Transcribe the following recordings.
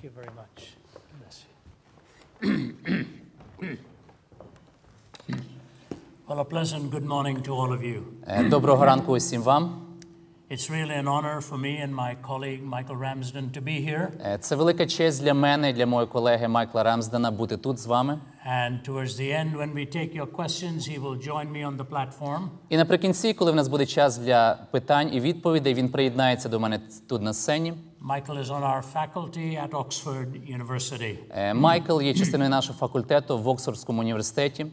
Thank you very much. Bless you. Well, a pleasant good morning to all of you. Доброго ранку усім вам. It's really an honor for me and my colleague Michael Ramsden to be here. Це велика честь для мене і для моєї колеги Майкла Рамсдена бути тут з вами. And towards the end, when we take your questions, he will join me on the platform. І наприкінці, коли в нас буде час для питань і відповідей, він приєднається до мене тут на сцені. Michael is on our faculty at Oxford University. Майкл є частиною нашого факультету в Оксфордському університеті.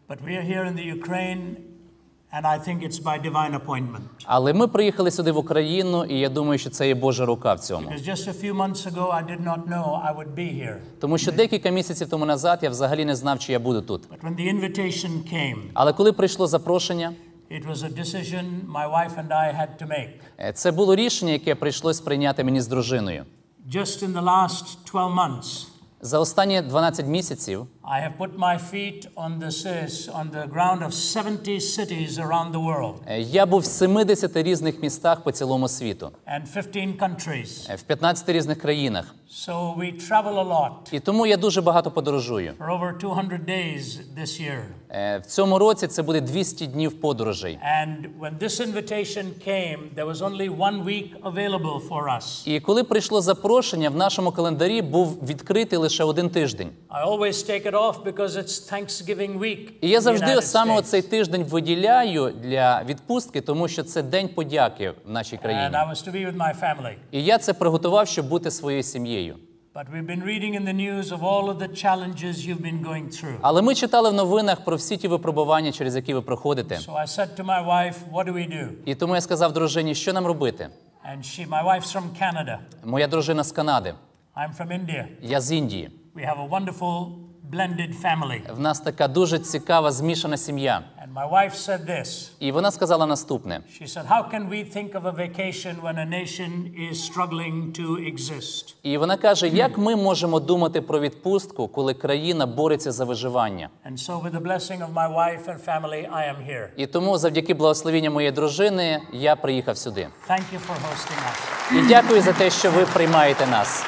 But we are here in the Ukraine, and I think it's by divine appointment. Але ми приїхали сюди в Україну, і я думаю, що це є Божа рука в цьому. Because just a few months ago I did not know I would be here. Тому що декілька місяців тому назад я взагалі не знав, чи я буду тут. But when the invitation came, Але коли прийшло запрошення, it was a decision my wife and I had to make. Це було рішення, яке прийшлось прийняти мені з дружиною. Just in the last 12 months, За останні 12 місяців I have put my feet on the ground of 70 cities around the world. Я був в 70 різних містах по цілому світу. And 15 countries. В 15 різних країнах. So we travel a lot. І тому я дуже багато подорожую. For over 200 days this year. В цьому році це буде 200 днів подорожей. And when this invitation came, there was only 1 week available for us. І коли прийшло запрошення, в нашому календарі був відкритий лише один тиждень. I always take it off because it's Thanksgiving week. І я завжди саме цей тиждень виділяю для відпустки, тому що це день подяки в нашій країні. And I was to be with my family. І я це приготував, щоб бути своєю сім'єю. But we've been reading in the news of all of the challenges you've been going through. Але ми читали в новинах про всі ті випробування, через які ви проходите. So I said to my wife, what do we do? І тому я сказав дружині, що нам робити? And my wife's from Canada. Моя дружина з Канади. I'm from India. Я з Індії. We have a wonderful blended family. В нас така дуже цікава змішана сім'я. And my wife said this. І вона сказала наступне. She said, how can we think of a vacation when a nation is struggling to exist? І вона каже, як ми можемо думати про відпустку, коли країна бореться за виживання? And so with the blessing of my wife and family, I am here. І тому завдяки благословенню моєї дружини я приїхав сюди. Thank you for hosting us. І дякую за те, що ви приймаєте нас.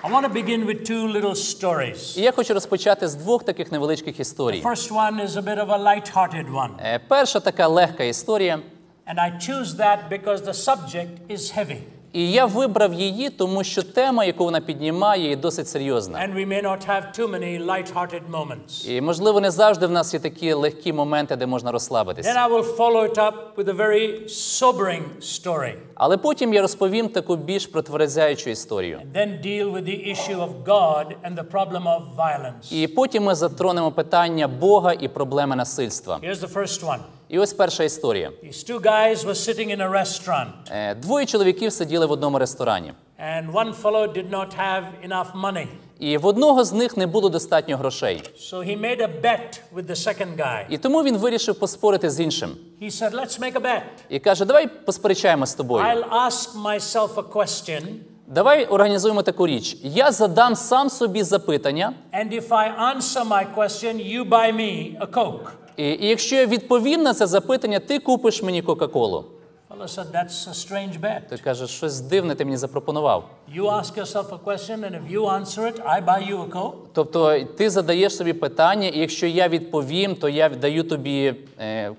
I want to begin with two little stories. І я хочу розпочати з двох таких невеличких історій. The first one is a bit of a light-hearted one. Перша така легка історія. And I choose that because the subject is heavy. І я вибрав її, тому що тема, яку вона піднімає, є досить серйозна. And we may not have too many light-hearted moments. І, можливо, не завжди в нас є такі легкі моменти, де можна розслабитися. Then I will follow it up with a very sobering story. Але потім я розповім таку більш протверезяючу історію. And then deal with the issue of God and the problem of violence. І потім ми затронемо питання Бога і проблеми насильства. Here's the first one. І ось перша історія. These two guys were sitting in a restaurant. Двоє чоловіків сиділи в одному ресторані. And one fellow did not have enough money. І в одного з них не було достатньо грошей. So he made a bet with the second guy. І тому він вирішив поспорити з іншим. He said, let's make a bet. І каже, давай посперечаємо з тобою. I'll ask myself a question. Давай організуємо таку річ. Я задам сам собі запитання. And if I answer my question, you buy me a Coke. І якщо я відповім на це запитання, ти купиш мені Кока-Колу. Fellow said, that's a strange bet. Ти кажеш, щось дивне ти мені запропонував. You ask yourself a question, and if you answer it, I buy you a Coke. Тобто ти задаєш собі питання, і якщо я відповім, то я даю тобі,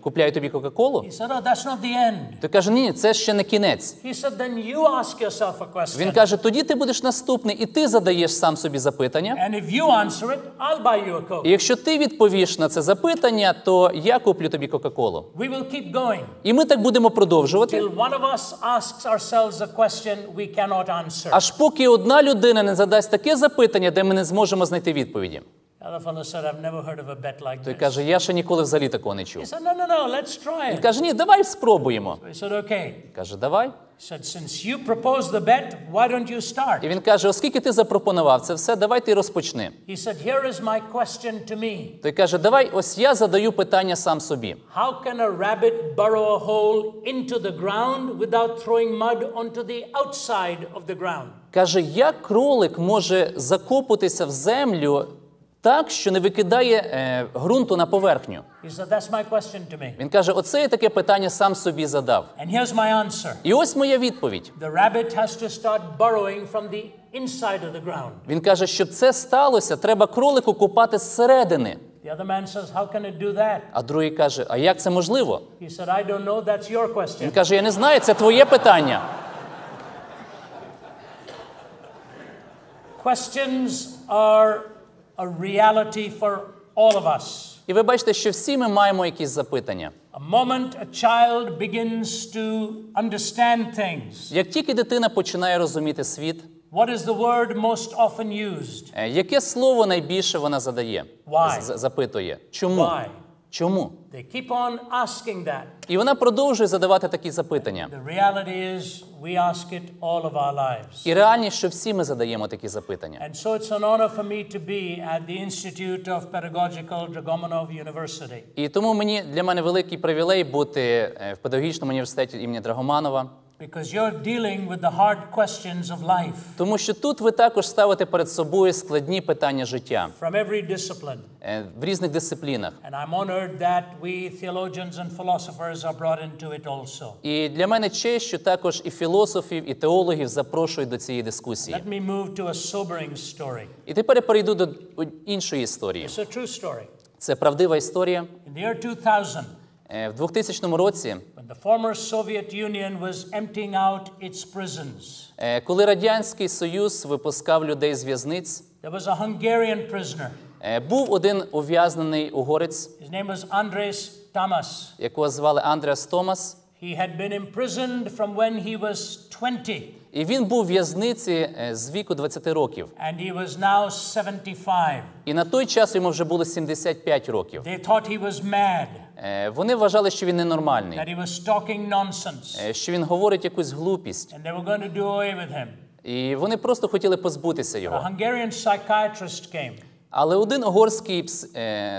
купляю тобі Кока-Колу? He said, oh, that's not the end. Ти каже, ні, це ще не кінець. He said, then you ask yourself a question. Він каже, тоді ти будеш наступний, і ти задаєш сам собі запитання. And if you answer it, I'll buy you a Coke. І якщо ти відповіш на це запитання, то я куплю тобі Кока-Колу. We will keep going. І ми так будемо продовжувати. Till one of us asks ourselves a question we cannot answer. Аж поки одна людина не задасть таке запитання, де ми не зможемо знайти відповіді. The other fellow said, I've never heard of a bet like Той this. каже, я ще ніколи взагалі такого не чув. He said, no, let's try Він it. каже, ні, давай спробуємо. So he said, okay. Каже, давай. He said, since you proposed the bet, why don't you start? І він каже, оскільки ти запропонував це все, давай ти розпочни. He said, here is my question to me. Той каже, давай, ось я задаю питання сам собі. How can a rabbit burrow a hole into the ground without throwing mud onto the outside of the ground? Каже, як кролик може закопатися в землю так, що не викидає ґрунту на поверхню. He said, that's my question to me. Він каже, оце я таке питання сам собі задав. And here's my answer. І ось моя відповідь. The rabbit has to start burrowing from the inside of the ground. Він каже, щоб це сталося, треба кролику копати зсередини. The other man says, how can it do that? А другий каже, а як це можливо? He said, I don't know, that's your question. Він каже, я не знаю, це твоє питання. Questions are a reality for all of us. І ви бачите, що всі ми маємо якісь запитання. A moment a child begins to understand things. Як тільки дитина починає розуміти світ, What is the word most often used? яке слово найбільше вона задає? Why? Запитує. Чому? Why? Чому? They keep on asking that. І вона продовжує задавати такі запитання. The reality is we ask it all of our lives. І реальність, що всі ми задаємо такі запитання. And so it's an honor for me to be at the Institute of Pedagogical Драгоманова University. І тому для мене великий привілей бути в педагогічному університеті імені Драгоманова. Because you're dealing with the hard questions of life. Тому що тут ви також ставите перед собою складні питання життя. From every discipline. В різних дисциплінах. And I'm honored that we theologians and philosophers are brought into it also. І для мене честь, що також і філософів, і теологів запрошують до цієї дискусії. Let me move to a sobering story. І тепер я перейду до іншої історії. It's a true story. Це правдива історія. In the year 2000, В 2000 році, when the former Soviet Union was emptying out its prisons, коли Радянський Союз випускав людей з в'язниць, there was a Hungarian prisoner. Був один ув'язнений угорець, His name was Andres Tamas. якого звали Андреас Томас. He had been imprisoned from when he was 20, І він був в в'язниці з віку 20 років. and he was now 75. І на той час йому вже було 75 років. They thought he was mad, Вони вважали, що він ненормальний, that he was talking nonsense, що він говорить якусь глупість. and they were going to do away with him. І вони просто хотіли позбутися A його. Hungarian psychiatrist came, Але один угорський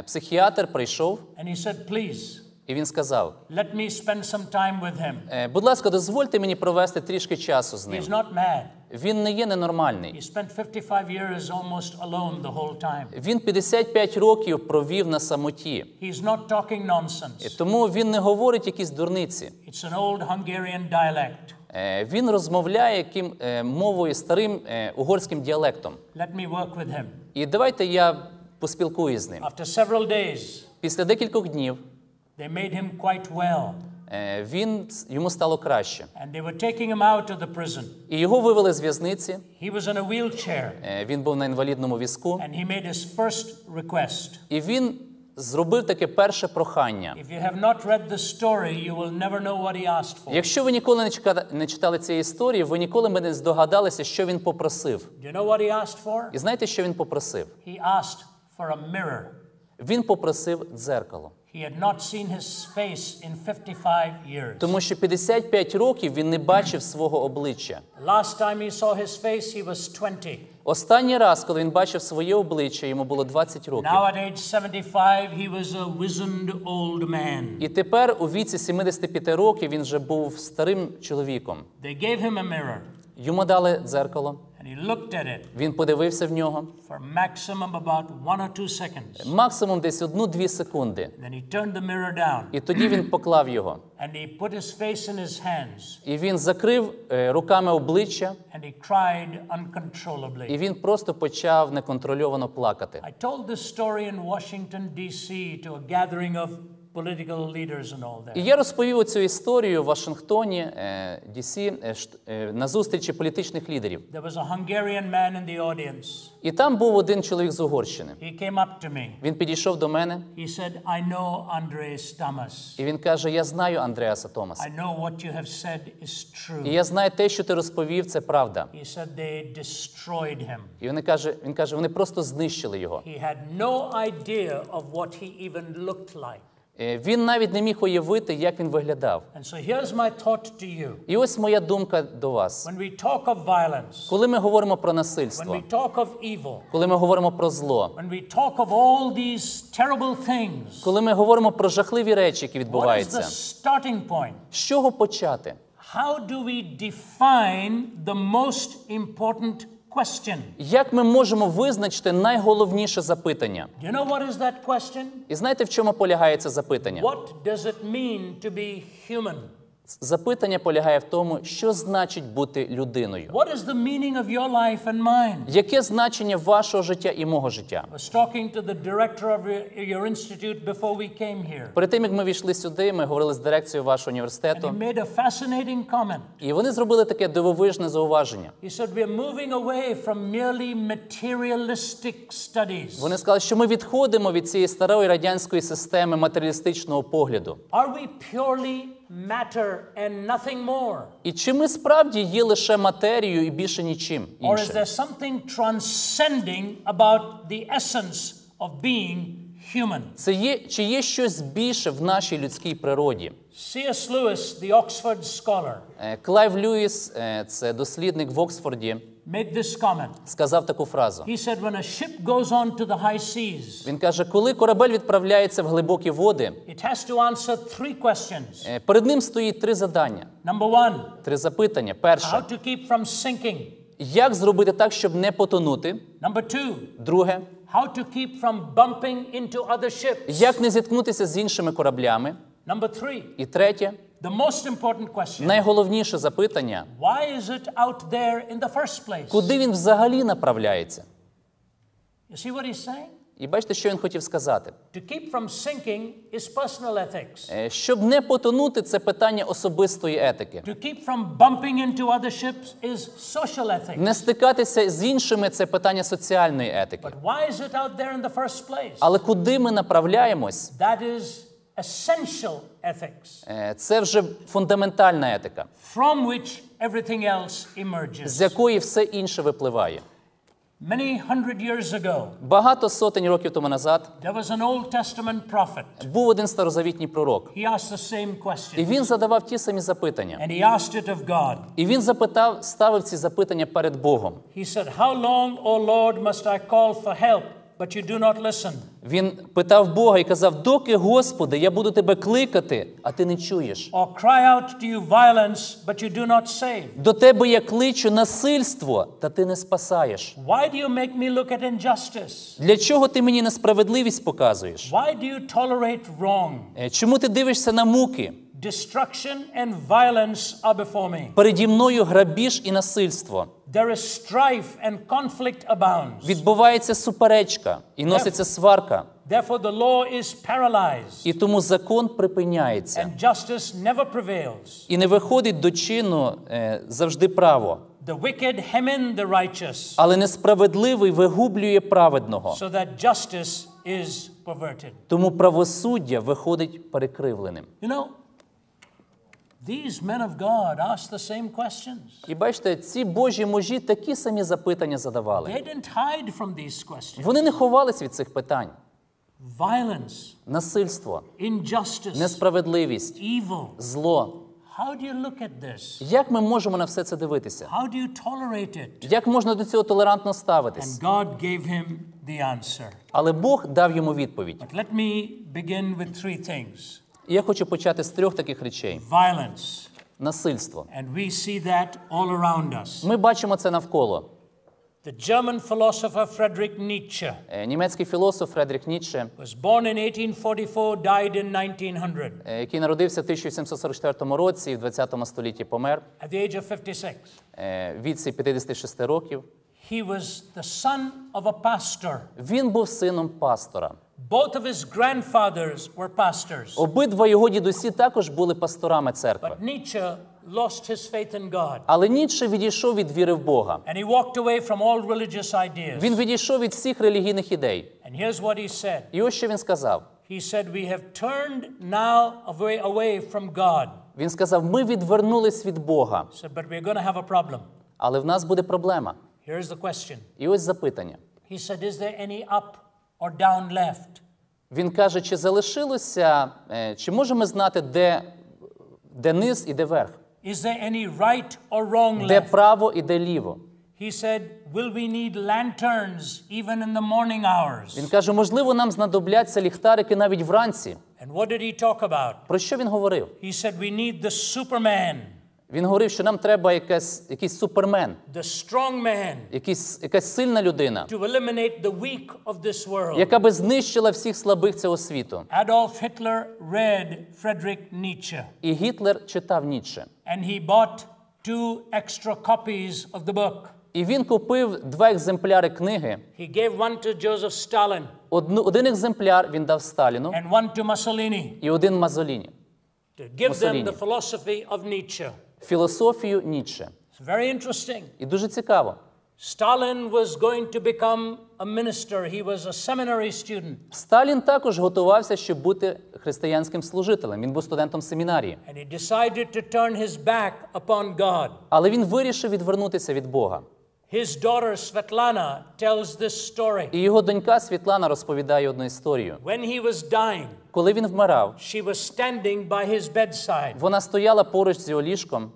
психіатр прийшов, and he said, please, і він сказав, let me spend some time with him. будь ласка, дозвольте мені провести трішки часу з ним. He's not mad. Він не є ненормальний. He spent 55 years almost alone the whole time. Він 55 років провів на самоті. He's not talking nonsense. Тому він не говорить якісь дурниці. It's an old Hungarian dialect. Він розмовляє мовою старим угорським діалектом. Let me work with him. І давайте я поспілкуюсь з ним. After several days, Після декількох днів they made him quite well, йому стало краще. and they were taking him out of the prison. І його вивели з в'язниці. He was in a wheelchair, Він був на інвалідному візку. and he made his first request. І він зробив таке перше прохання. If you have not read the story, you will never know what he asked for. Якщо ви ніколи не читали цієї історії, ви ніколи б не здогадалися, що він попросив. Do you know what he asked for? І знаєте, що він попросив? He asked for a mirror. Він попросив дзеркало. He had not seen his face in 55 years. Тому що 55 років він не бачив свого обличчя. The last time he saw his face, he was 20. Останній раз, коли він бачив своє обличчя, йому було 20 років. Now at age 75, he was a wizened old man. І тепер у віці 75 років він вже був старим чоловіком. They gave him a mirror, Йому дали дзеркало. and he looked at it Він подивився в нього. for maximum about 1 or 2 seconds. Максимум десь 1-2 секунди. Then he turned the mirror down, І тоді він поклав його. and he put his face in his hands, І він закрив руками обличчя, and he cried uncontrollably. і він просто почав неконтрольовано плакати. I told this story in Washington, D.C. to a gathering of political leaders and all І that. я розповів цю історію в Вашингтоні, Ді.Сі, на зустрічі політичних лідерів. There was a Hungarian man in the audience. І там був один чоловік з Угорщини. He came up to me. Він підійшов до мене, He said, I know Andres Tamas. і він каже, я знаю Андреаса Томаса. I know what you have said is І true. я знаю те, що ти розповів, це правда. He said they destroyed him. І він каже, вони просто знищили його. He had no idea of what he even looked like. Він навіть не міг уявити, як він виглядав. And so here's my thought to you. І ось моя думка до вас. When we talk of violence, Коли ми говоримо про when насильство, we talk of evil, коли ми говоримо про зло, when we talk of all these terrible things, коли ми говоримо про жахливі речі, які what is відбуваються, the starting point? з чого почати? How do we define the most important question? Як ми можемо визначити найголовніше запитання? Do you know what is that question? І знаєте, в чому полягає це запитання? What does it mean to be human? Запитання полягає в тому, що значить бути людиною. What is the meaning of your life and mine? Яке значення вашого життя і мого життя? I was talking to the director of your institute before we came here. Перед тим, як ми війшли сюди, ми говорили з дирекцією вашого And університету. he made a fascinating comment. І вони зробили таке дивовижне зауваження. He said, we're moving away from merely materialistic studies. Вони сказали, що ми відходимо від цієї старої радянської системи матеріалістичного погляду. Are we purely matter and nothing more? І чи ми справді є лише матерією і більше нічим Or is іншим? there something transcending about the essence of being human? Чи є щось більше в нашій людській природі? C.S. Lewis, the Oxford scholar, Клайв Льюіс, це дослідник в Оксфорді, made this comment. сказав таку фразу. He said, when a ship goes on to the high seas, Він каже, коли корабель відправляється в глибокі води, it has to answer three questions. перед ним стоїть три завдання, Number one, три запитання. Перше, how to keep from sinking. як зробити так, щоб не потонути? Number two, Друге, how to keep from bumping into other ships. як не зіткнутися з іншими кораблями? Number three, І третє, the most important question, найголовніше запитання, why is it out there in the first place? куди він взагалі направляється? You see what he's saying? І бачите, що він хотів сказати? To keep from sinking is personal ethics. Щоб не потонути, це питання особистої етики. To keep from bumping into other ships is social ethics. Не стикатися з іншими – це питання соціальної етики. But why is it out there in the first place? Але куди ми направляємось, That is essential ethics, це вже фундаментальна етика, from which everything else emerges. з якої все інше випливає. Many hundred years ago, Багато сотень років тому назад there was an Old Testament prophet. був один старозавітній пророк. He asked the same І question. він задавав ті самі запитання. And he asked it of God. І він ставив ці запитання перед Богом. He said, how long, O Lord, must I call for help, but you do not listen? Він питав Бога і казав, доки, Господи, я буду тебе кликати, а ти не чуєш. Or cry out to you violence, but you do not save? До тебе я кличу насильство, та ти не спасаєш. Why do you make me look at injustice? Для чого ти мені несправедливість показуєш? Why do you tolerate wrong? Чому ти дивишся на муки? Destruction and violence are before me. Переді мною грабіж і насильство. There is strife and conflict abounds. Відбувається суперечка і носиться сварка. Therefore the law is paralyzed. І тому закон припиняється. And justice never prevails. І не виходить до чину завжди право. The wicked hem in the righteous, Але несправедливий вигублює праведного. so that justice is perverted. Тому правосуддя виходить перекривленим. You know, these men of God asked the same questions. І бачите, ці Божі мужі такі самі запитання задавали. They didn't hide from these questions. Вони не ховались від цих питань. Violence, Насильство, injustice, несправедливість, evil. зло. How do you look at this? Як ми можемо на все це дивитися? How do you tolerate it? Як можна до цього толерантно ставитись? And God gave him the answer. Але Бог дав йому відповідь. But let me begin with three things. І я хочу почати з трьох таких речей. Violence. Насильство. And we see that all around us. Ми бачимо це навколо. The German philosopher Friedrich Nietzsche Німецький філософ Фредріх Ніцше, was born in 1844, died in 1900, який народився в 1744 році і в 20 столітті помер, at the age of 56. в віці 56 років. He was the son of a pastor. Він був сином пастора. Both of his grandfathers were pastors. Обидва його дідусі також були пасторами церкви. But Nietzsche lost his faith in God. Але Ніцше відійшов від віри в Бога. And he walked away from all religious ideas. Він відійшов від всіх релігійних ідей. And here's what he said. І ось що він сказав. He said, we have turned now away from God. Він сказав, ми відвернулись від Бога, He said, but we're going to have a problem. але в нас буде проблема. Here's the question. І ось запитання. He said, is there any up or down left? Він каже, чи залишилося, чи можемо знати, де низ і де верх? Is there any right or wrong Де left? право і де ліво? He said, will we need lanterns even in the morning hours? Він каже, можливо, нам знадобляться ліхтарики навіть вранці. And what did he talk about? Про що він говорив? He said, we need the Superman. Він говорив, що нам треба якийсь супермен, the strong man, якась сильна людина, to eliminate the weak of this world. яка би знищила всіх слабих цього світу. Adolf Hitler read Friedrich Nietzsche. І Гітлер читав Ніцше. And he bought 2 extra copies of the book. І він купив 2 екземпляри книги. He gave one to Joseph Stalin. Один екземпляр він дав Сталіну And one to Mussolini. і один Мазоліні. To give them the philosophy of Nietzsche. Філософію Ніцше. It's very interesting. І дуже цікаво. Stalin was going to become a minister. He was a seminary student. Сталін також готувався, щоб бути християнським служителем. Він був студентом семінарії. And he decided to turn his back upon God. Але він вирішив відвернутися від Бога. His daughter Svetlana tells this story. І його донька Світлана розповідає одну історію. When he was dying, Коли він вмирав, she was standing by his bedside. вона стояла поруч з його ліжком.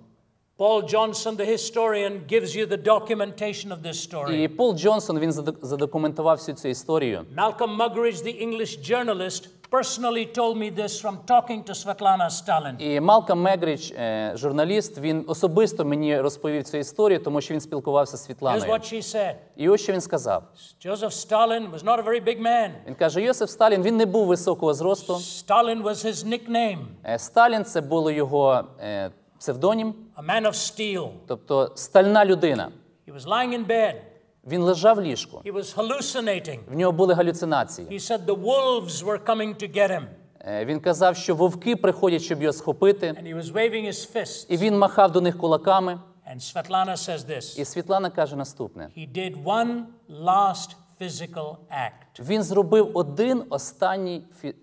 Paul Johnson, the historian, gives you the documentation of this story. І Пол Джонсон, він задокументував всю цю історію. Malcolm Muggeridge, the English journalist, personally told me this from talking to Svetlana Stalin. І Малком Мегрідж, журналіст, він особисто мені розповів цю історію, тому що він спілкувався з Here's Світланою. what she said. І ось що він сказав. Joseph Stalin was not a very big man. Він каже, Йосиф Сталін, він не був високого зросту. Stalin was his nickname. Сталін – це було його псевдонім, A man of steel. тобто стальна людина. He was lying in bed. Він лежав в ліжку. He was hallucinating. В нього були галюцинації. He said the wolves were coming to get him. Він казав, що вовки приходять, щоб його схопити. And he was waving his fists. І він махав до них кулаками. And Svetlana says this. І Світлана каже наступне. He did one last physical act. Він зробив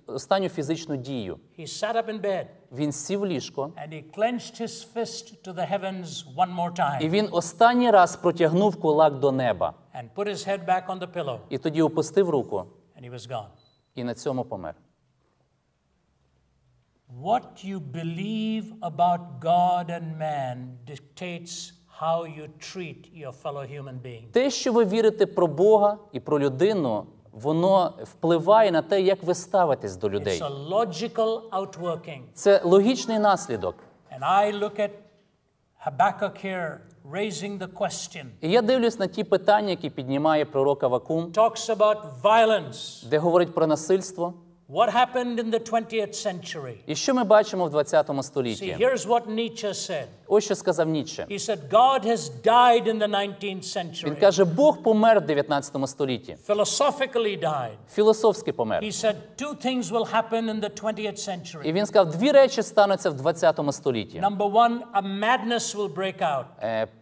останню фізичну дію. He sat up in bed. Він сів в ліжко. And he clenched his fist to the heavens one more time. І він останній раз протягнув кулак до неба. And put his head back on the pillow. І тоді опустив руку. And he was gone. І на цьому помер. What you believe about God and man dictates how you treat your fellow human being. Те, що ви вірите про Бога і про людину, воно впливає на те, як ви ставитесь до людей. It's a logical outworking. Це логічний наслідок. And I look at Habakkuk here raising the question. І я дивлюсь на ті питання, які піднімає пророк Авакум, Talks about violence. де говорить про насильство. What happened in the 20th century? І що ми бачимо в 20 See, столітті? here's what Nietzsche said. Ось що сказав Ніцше. He said, God has died in the 19th Він century. каже, Бог помер в 19 столітті. Philosophically died. Філософськи помер. He said, 2 things will happen in the 20th century. І він сказав, 2 речі стануться в 20 столітті. Number 1, a madness will break out.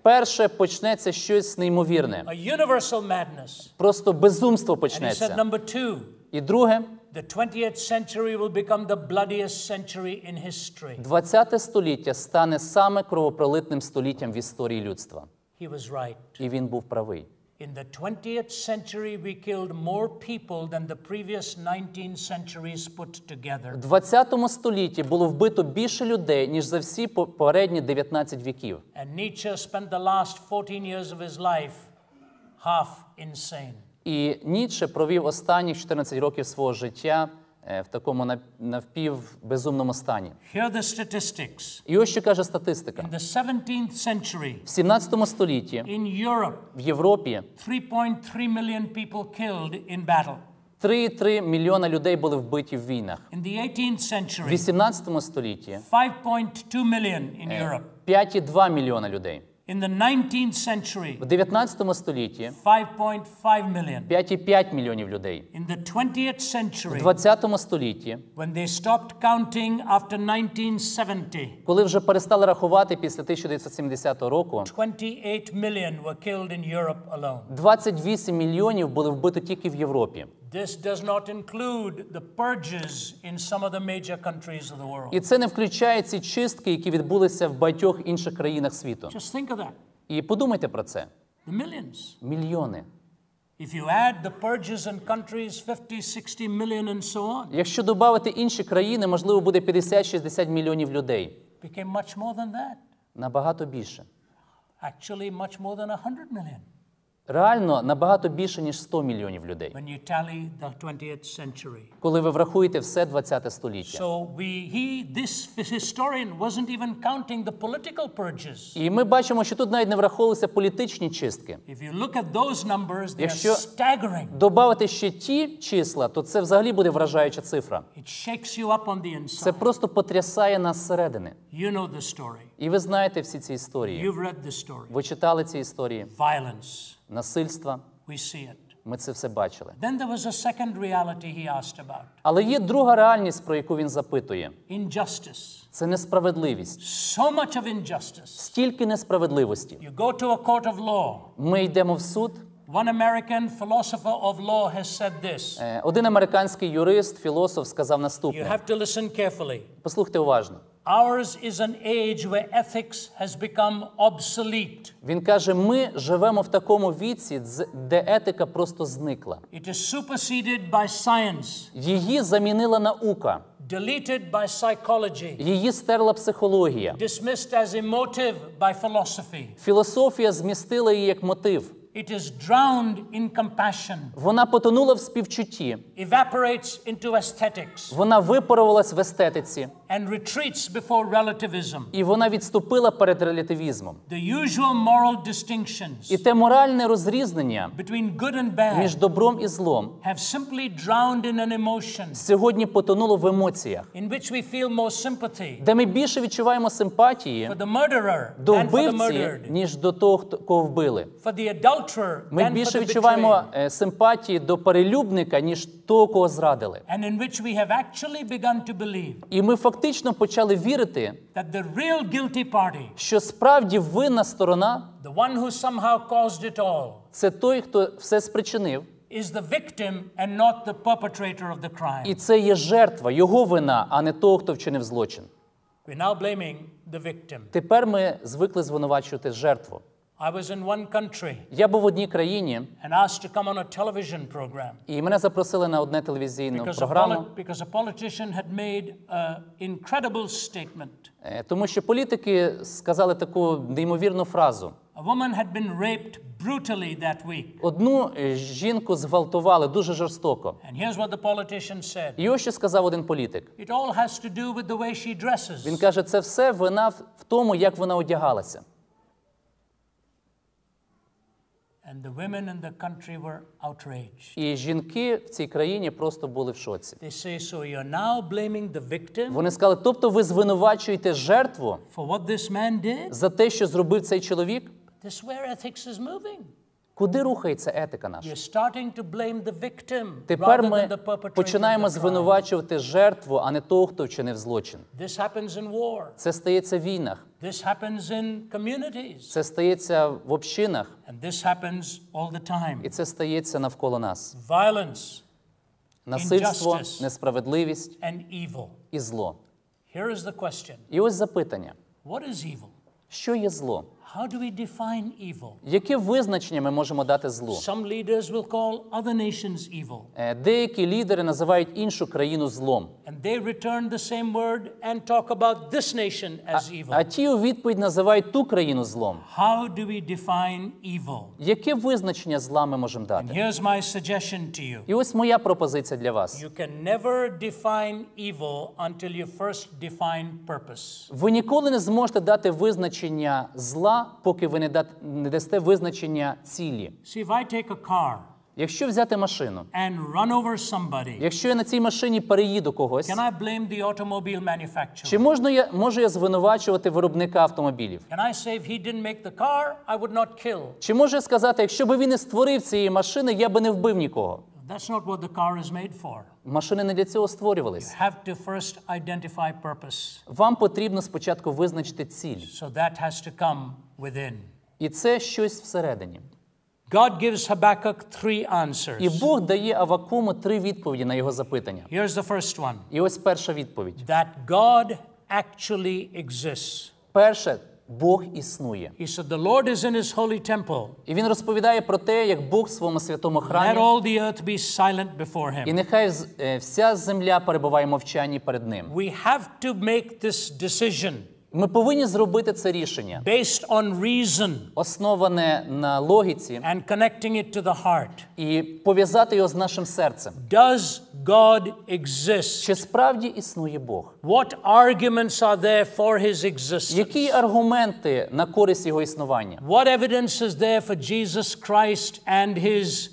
Перше, почнеться щось неймовірне. A universal madness. Просто безумство And he said, почнеться. number 2, І друге, the 20th century will become the bloodiest century in history. 20 століття стане саме кровопролитним століттям в історії людства. He was right. І він був правий. In the 20th century, we killed more people than the previous 19 centuries put together. В 20 столітті було вбито більше людей, ніж за всі попередні 19 віків. And Nietzsche spent the last 14 years of his life half insane. І Ніцше провів останніх 14 років свого життя в такому напівбезумному стані. Here are the statistics. І ось що каже статистика. In the 17th century, В 17 столітті in Europe, в Європі 3.3 million people killed in battle. 3,3 мільйона людей були вбиті в війнах. In the 18th В century, 18 столітті 5.2 million in Europe. 5,2 мільйона людей. In the 19th century, В 19 столітті 5.5 million. 5,5 мільйонів людей. In the 20th В century, 20 столітті, when they stopped counting after 1970, коли вже перестали рахувати після 1970 року, 28 million were killed in Europe alone. 28 мільйонів були вбито тільки в Європі. This does not include the purges in some of the major countries of the world. І це не включає ці чистки, які відбулися в багатьох інших країнах світу. Just think of that. І подумайте про це. The millions. Мільйони. If you add the purges in countries, 50, 60 million and so on, Якщо додати інші країни, можливо, буде 50-60 мільйонів людей. became much more than that. Набагато більше. Actually, much more than 100 million. реально набагато більше, ніж 100 мільйонів людей, when you tally the 20th century. коли ви врахуєте все 20 століття. So this historian wasn't even counting the political purges. І ми бачимо, що тут навіть не враховувалися політичні чистки. If you look at those numbers, they are Якщо staggering. додати ще ті числа, то це взагалі буде вражаюча цифра. It shakes you up on the inside. Це просто потрясає нас зсередини. You know the story. І ви знаєте всі ці історії. You've read the story. Ви читали ці історії. Violence. Насильства. We see it. Ми це все бачили. Then there was a second reality he asked about. Але є друга реальність, про яку він запитує. Injustice. Це несправедливість. So much of injustice. Стільки несправедливості. You go to a court of law. Ми йдемо в суд. One American philosopher of law has said this. Один американський юрист, філософ сказав You наступне. have to listen carefully. Послухайте уважно. Ours is an age where ethics has become obsolete. Він каже, ми живемо в такому віці, де етика просто зникла. It is superseded by science, Її замінила наука. deleted by psychology, Її стерла психологія. dismissed as emotive by philosophy. Філософія змістила її як мотив. It is drowned in compassion, Вона потонула в співчутті. evaporates into aesthetics, Вона випарувалась в естетиці. and retreats before relativism. І вона відступила перед релятивізмом. The usual moral distinctions І те моральне розрізнення between good and між bad добром і злом have simply drowned in an emotion сьогодні потонуло в емоціях, in which we feel more sympathy де ми більше відчуваємо симпатії for the murderer до than for the вбивці, murdered, ніж до того, кого вбили. for the adulterer Ми than for більше the відчуваємо betrayed, симпатії до перелюбника, ніж того, кого зрадили. and in which we have actually begun to believe І ми фактично почали вірити, that the real guilty party, що справді винна сторона the one who somehow caused it all, – це той, хто все спричинив, is the victim and not the perpetrator of the crime. і це є жертва, його вина, а не того, хто вчинив злочин. We're now blaming the victim. Тепер ми звикли звинувачувати жертву. I was in one country Я був в одній країні, and asked to come on a television program і мене запросили на одне телевізійну програму, because a politician had made an incredible statement. тому що політики сказали таку неймовірну фразу. A woman had been raped brutally that week. Одну жінку зґвалтували дуже жорстоко. And here's what the politician said. І ось що сказав один політик. It all has to do with the way she dresses. Він каже, це все вина в тому, як вона одягалася. And the women in the country were outraged. І жінки в цій країні просто були в шоці. They say, so you're now blaming the victim Вони сказали, тобто ви звинувачуєте жертву for what this man did? за те, що зробив цей чоловік? This is where ethics is moving. Куди рухається етика наша? You're starting to blame the victim Тепер rather than ми the perpetrator of починаємо the crime. звинувачувати жертву, а не того, хто вчинив злочин. This happens in war. Це стається в війнах, This happens in communities. це стається в общинах, And this happens all the time. і це стається навколо нас. Violence Насильство, Injustice. несправедливість and evil. і зло. Here is the question. І ось запитання. What is evil? Що є зло? How do we define evil? Яке визначення ми можемо дати злу? Some leaders will call other nations evil. Деякі лідери називають іншу країну злом. And they return the same word and talk about this nation as evil. А ті у відповідь називають ту країну злом. How do we define evil? Яке визначення зла ми можемо And дати? here's my suggestion to you. І ось моя пропозиція для вас. You can never define evil until you first define purpose. Ви ніколи не зможете дати визначення зла, поки ви не дасте визначення цілі. See, if I take a car Якщо взяти машину, and run over somebody, якщо я на цій машині переїду когось, can I blame the automobile manufacturer? чи можу я звинувачувати виробника автомобілів? Can I say if he didn't make the car, I would not kill? Чи можу я сказати, якщо б він не створив цієї машини, я би не вбив нікого? That's not what the car is made for. Машини не для цього створювались. You have to first identify purpose. Вам потрібно спочатку визначити ціль. So that has to come within. І це щось всередині. God gives Habakkuk 3 І answers. Бог дає Авакуму 3 відповіді на його запитання. Here's the first one. І ось перша відповідь. That God actually exists. Перше, Бог існує. He said, the Lord is in his holy temple. І він розповідає про те, як Бог в своєму святому Let храмі, all the earth be silent before і him. нехай вся земля перебуває в мовчанні перед ним. We have to make this decision. Ми повинні зробити це рішення, based on reason, основане на логіці, and connecting it to the heart. і пов'язати його з нашим серцем. Does God exist? Чи справді існує Бог? What arguments are there for his existence? Які аргументи на користь його існування? What evidence is there for Jesus Christ and his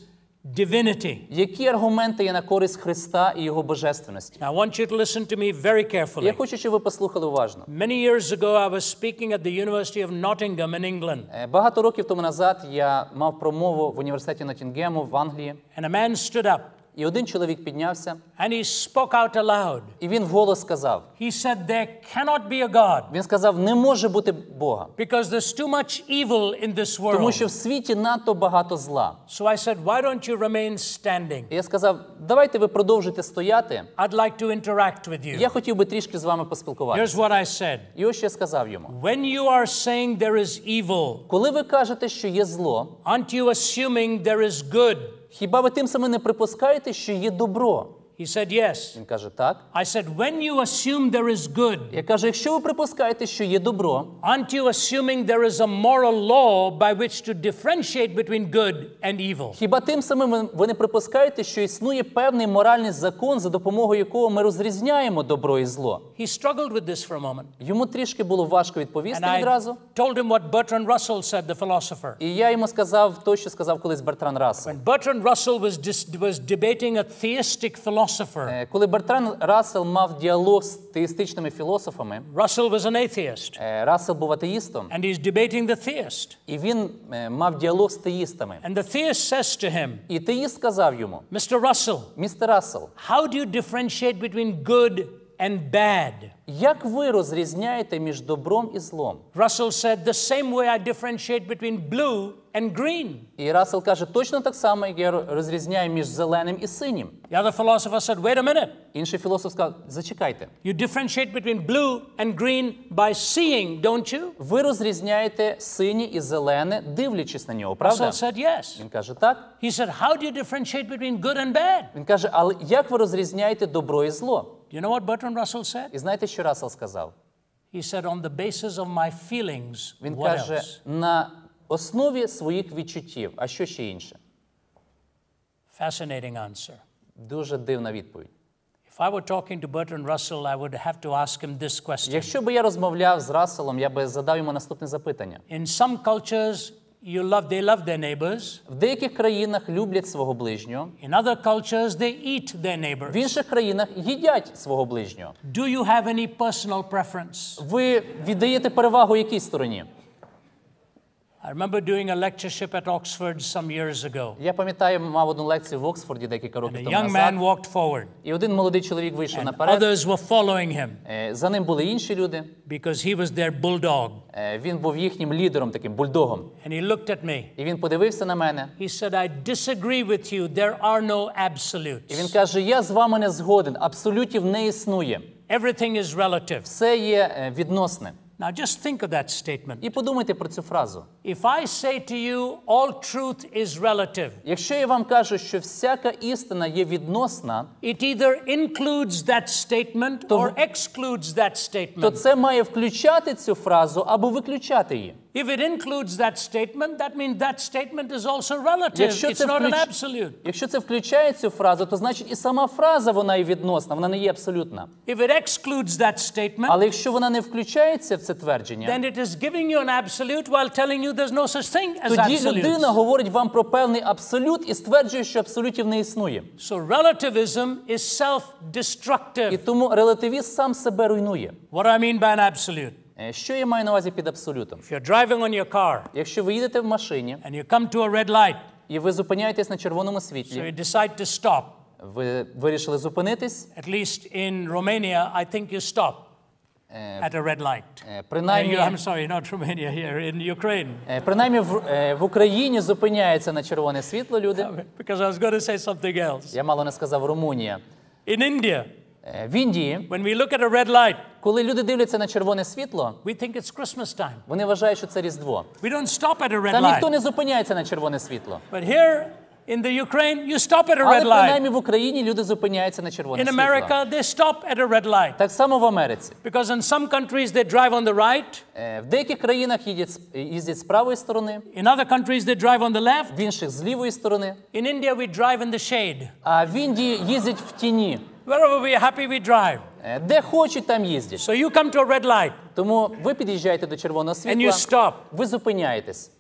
divinity? Які аргументи є на користь Христа і його божественності? Now, I want you to listen to me very Я carefully. хочу, щоб ви послухали уважно. Many years ago, I was speaking at the University of Nottingham in England, Багато років тому назад я мав промову в університеті Ноттінгему в Англії, and a man stood up і один чоловік піднявся, and he spoke out aloud. і він вголос сказав. He said, "There cannot be a God Він сказав, не може бути Бога, because there's too much evil in this тому що world." в світі надто багато зла. So I said, "Why don't you remain standing? І я сказав, давайте ви продовжуйте стояти, I'd like to interact with you." я хотів би трішки з вами Here's поспілкуватися. what I said. І ось що я сказав йому. When you are saying there is evil, Коли ви кажете, що є зло, aren't you assuming there is good? хіба ви тим самим не припускаєте, що є добро? He said, yes. Він каже, так. I said, when you assume there is good, Я кажу, якщо ви припускаєте, що є добро, aren't you assuming there is a moral law by which to differentiate between good and evil? хіба тим самим ви не припускаєте, що існує певний моральний закон, за допомогою якого ми розрізняємо добро і зло? He struggled with this for a moment. Йому трішки було важко відповісти And I відразу. told him what Bertrand Russell said, the philosopher. І я йому сказав то, що сказав колись Бертран Рассел. When Bertrand Russell was debating a theistic philosopher, Коли Бертран Рассел мав діалог з теїстичними філософами, Russell was an atheist, Рассел був атеїстом, and he's debating the theist. і він мав діалог з теїстами. And the theist says to him, І теїст сказав йому, Mr. Russell, містер Рассел, how do you differentiate between good and bad? як ви розрізняєте між добром і злом? Russell said, the same way I differentiate between blue and green. І Рассел каже, точно так само, як я розрізняю між зеленим і синім. The other philosopher said, wait a minute. Інший філософ сказав, зачекайте. You differentiate between blue and green by seeing, don't you? Ви розрізняєте синє і зелене, дивлячись на нього, правда? Russell said, yes. Він каже, так. He said, how do you differentiate between good and bad? Він каже, але як ви розрізняєте добро і зло? Do you know what Bertrand Russell said? І знаєте, що Рассел сказав? He said, on the basis of my feelings, Він what каже, else? на основі своїх відчуттів. А що ще інше? Fascinating answer. Дуже дивна відповідь. If I were talking to Bertrand Russell, I would have to ask him this question. Якщо би я розмовляв з Расселом, я би задав йому наступне запитання. In some cultures, they love their neighbors. В деяких країнах люблять свого ближнього, In other cultures, they eat their в neighbors. інших країнах їдять свого ближнього. Do you have any personal preference? Ви віддаєте перевагу якій стороні? I remember doing a lectureship at Oxford some years ago. Я пам'ятаю, мав одну лекцію в Оксфорді декілька And років a тому young назад. man walked forward, І один молодий чоловік вийшов and наперед. others were following him За ним були інші люди. because he was their bulldog. Він був їхнім лідером, таким бульдогом. And he looked at me. І він подивився на мене. He said, I disagree with you. There are no І absolutes. він каже, я з вами не згоден, абсолютів не існує. Everything is relative. Все є відносне. Now just think of that statement. І подумайте про цю фразу. If I say to you, all truth is relative, Якщо я вам кажу, що всяка істина є відносна, it either includes that statement or excludes that то statement. це має включати цю фразу або виключати її. If it includes that statement, that means that statement is also relative. Якщо It's це, not an absolute. якщо це включає цю фразу, то значить і сама фраза вона є відносна, вона не є абсолютна. If it excludes that statement, Але якщо вона не включається в це твердження, then it is giving you an absolute while telling you there's no such thing as тоді людина absolutes. говорить вам про певний абсолют і стверджує, що абсолютів не існує. So relativism is І self-destructive. тому релятивізм сам себе руйнує. What do I mean by an absolute? Що я маю на увазі під абсолютом? If you're driving on your car Якщо ви їдете в машині and you come to a red light, і ви зупиняєтесь на червоному so світлі, you decide to stop. ви вирішили зупинитись, At least in Romania, I think you stop at a red light. принаймні, I'm sorry, not Romania, here in Ukraine. принаймні в Україні зупиняється на червоне світло люди. Because I was going to say something else. Я мало не сказав Румунія. In India, В Індії, when we look at a red light, коли люди дивляться на червоне світло, we think it's Christmas time. вони вважають, що це Різдво. We don't stop at a red Там ніхто light. не зупиняється на червоне світло. But here, In the Ukraine, you stop at a Але red light. принаймні в Україні люди зупиняються на червоне In світло. America, they stop at a red light. Так само в Америці. Because in some countries, they drive on the right. В деяких країнах їздять з правої сторони, In other countries, they drive on the left. в інших з лівої сторони. In India, we drive in the shade. А в Індії їздять в тіні. Wherever we are happy, we drive. Де хочуть, там їздять. So you come to a red light. Тому ви під'їжджаєте до червоного And you світла, stop. ви зупиняєтесь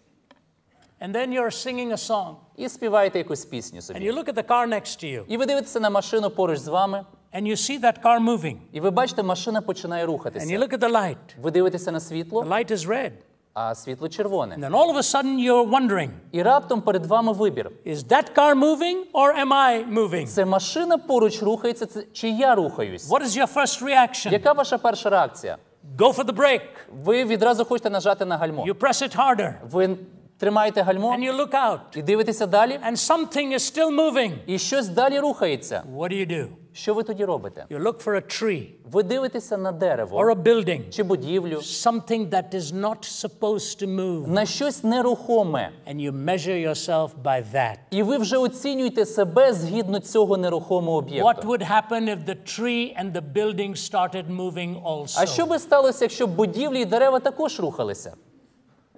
And then you're singing a song. і співаєте якусь пісню And собі. you look at the car next to you. І ви дивитеся на машину поруч з вами, And you see that car moving. і ви бачите, машина починає And you рухатися. look at the light. Ви дивитеся на The світло, light is red. а світло червоне. And then all of a sudden, you're wondering, І раптом перед вами вибір. is that car moving or am I moving? Це машина поруч рухається, чи я рухаюсь? What is your first reaction? Яка ваша перша реакція? Go for the brake. Ви відразу хочете нажати на гальмо. You press it harder. Ви тримаєте гальмо And you look out. і дивитеся далі, And something is still moving. і щось далі рухається. What do? Що ви тоді робите? You look for a tree Ви дивитеся на or дерево a building. чи будівлю, Something that is not supposed to move. на щось нерухоме. And you measure yourself by that. І ви вже оцінюєте себе згідно цього нерухомого What об'єкту. would happen if the tree and the building started moving А що also? би сталося, якщо будівлі і дерева також рухалися?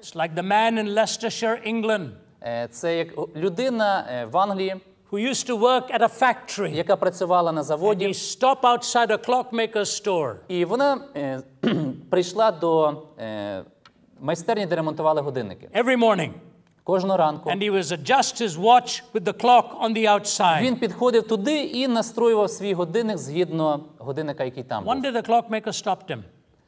It's like the man in Leicestershire, England, Це як людина в Англії, who used to work at a factory. яка працювала на And заводі, he stopped outside a clockmaker's store. і вона прийшла до майстерні, де ремонтували годинники. Every morning. Кожного ранку. And he was adjust his watch with the clock on the outside. Він підходив туди і настроював свій годинник згідно годинника, який там був. One day the clockmaker stopped him.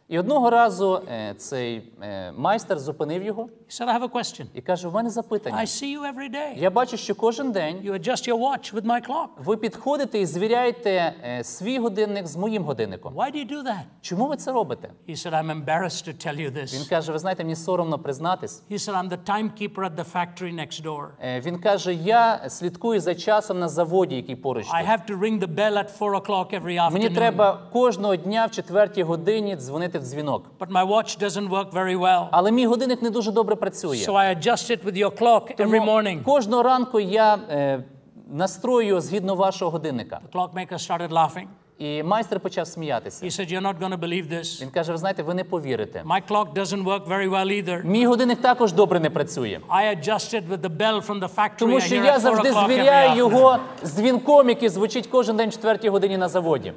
І одного разу цей майстер зупинив його He said, I have a question. і каже, в мене запитання. I see you every day. Я бачу, що кожен день You adjust your watch with my clock. ви підходите і звіряєте свій годинник з моїм годинником. Why do you do that? Чому ви це робите? He said, I'm embarrassed to tell you Він this. каже, ви знаєте, мені соромно признатись. He said, I'm the timekeeper at the factory next door. Він каже, я слідкую за часом на заводі, який поруч I тут. have to ring the bell at 4 o'clock every Мені afternoon. треба кожного дня в 4-й годині дзвонити в дзвінок. But my watch doesn't work very well. Але мій годинник не дуже добре працює. So I adjust it with your clock every Тому morning. кожного ранку я настрою згідно вашого годинника. The clockmaker started laughing. І майстер почав сміятися. He said, you're not going to believe this. Він каже, ви знаєте, ви не повірите. My clock doesn't work very well either. Мій годинник також добре не працює. I adjusted with the bell from the factory. Тому I що hear я at 4 завжди o'clock every звіряю afternoon. його з дзвінком, який звучить кожен день в 4-й годині на заводі.